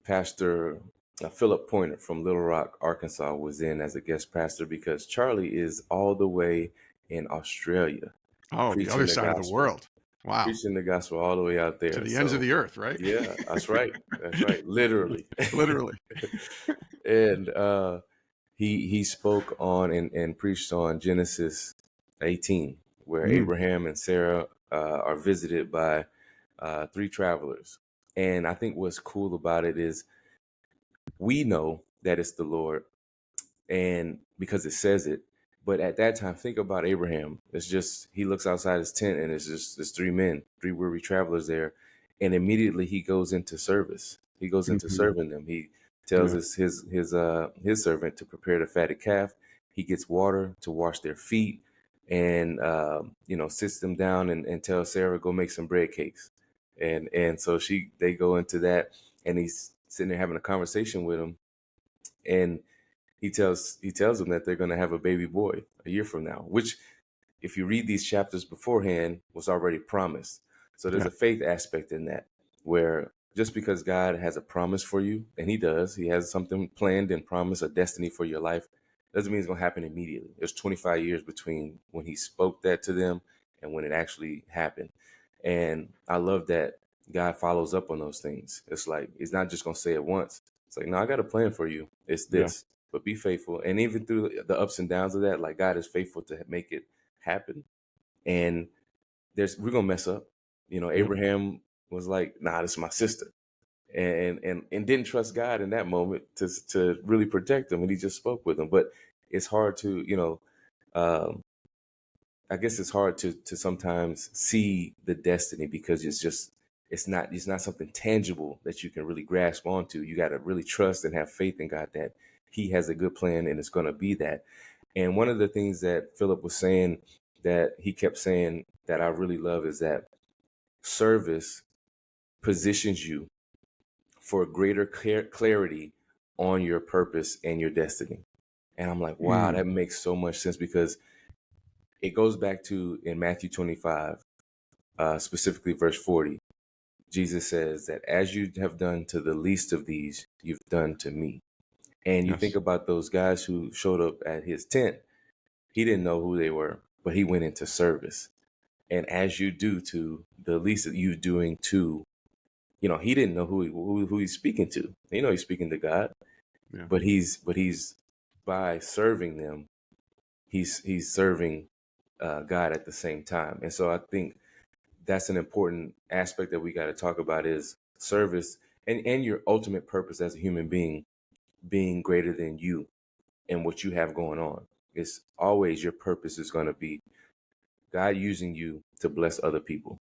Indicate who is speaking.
Speaker 1: Pastor Philip Pointer from Little Rock, Arkansas, was in as a guest pastor because Charlie is all the way in Australia
Speaker 2: Oh, the
Speaker 1: preaching
Speaker 2: other
Speaker 1: the
Speaker 2: side of the
Speaker 1: gospel,
Speaker 2: world. Wow.
Speaker 1: preaching the gospel all the way out
Speaker 2: To
Speaker 1: there.
Speaker 2: the ends of
Speaker 1: So,
Speaker 2: the earth, right?
Speaker 1: yeah, that's right. That's right. Literally.
Speaker 2: Literally.
Speaker 1: And he spoke on and preached on Genesis 18, where
Speaker 2: Mm,
Speaker 1: Abraham and Sarah are visited by three travelers. And I think what's cool about it is we know that it's the Lord, and because it says it. But at that time, think about Abraham. It's just he looks outside his tent, and it's just there's three men, three weary travelers there, and immediately he goes into service. He goes into
Speaker 2: mhm.
Speaker 1: serving them. He tells
Speaker 2: Yeah.
Speaker 1: his servant to prepare the fatted calf. He gets water to wash their feet, and sits them down and tells Sarah, go make some bread cakes. And so they go into that, and he's sitting there having a conversation with him, and he tells them that they're going to have a baby boy a year from now, which, if you read these chapters beforehand, was already promised. So there's
Speaker 2: Yeah.
Speaker 1: a faith aspect in that, where just because God has a promise for you, and he does, he has something planned and promised, a destiny for your life, doesn't mean it's going to happen immediately. There's 25 years between when he spoke that to them and when it actually happened. And I love that God follows up on those things. It's like he's not just going to say it once. It's like, no, I got a plan for you. It's
Speaker 2: Yeah.
Speaker 1: this, but be faithful. And even through the ups and downs of that, like, God is faithful to make it happen. And we're gonna mess up.
Speaker 2: Yep.
Speaker 1: Abraham was like, nah, this is my sister. And didn't trust God in that moment to really protect him, and he just spoke with him. But it's hard to, um, I guess it's hard to sometimes see the destiny, because it's not something tangible that you can really grasp onto. You got to really trust and have faith in God that he has a good plan, and it's going to be that. And one of the things that Philip was saying, that he kept saying, that I really love, is that service positions you for greater clarity on your purpose and your destiny. And I'm like, wow,
Speaker 2: Mm.
Speaker 1: that makes so much sense, because it goes back to in Matthew 25, specifically verse 40. Jesus says that as you have done to the least of these, you've done to me. And you think
Speaker 2: Yes.
Speaker 1: about those guys who showed up at his tent. He didn't know who they were, but he went into service. And as you do to the least of you doing to, he didn't know who he's speaking to. He's speaking to God,
Speaker 2: Yeah.
Speaker 1: but he's by serving them, he's serving God at the same time. And so I think that's an important aspect that we got to talk about, is service and your ultimate purpose as a human being greater than you and what you have going on. It's always your purpose is going to be God using you to bless other people.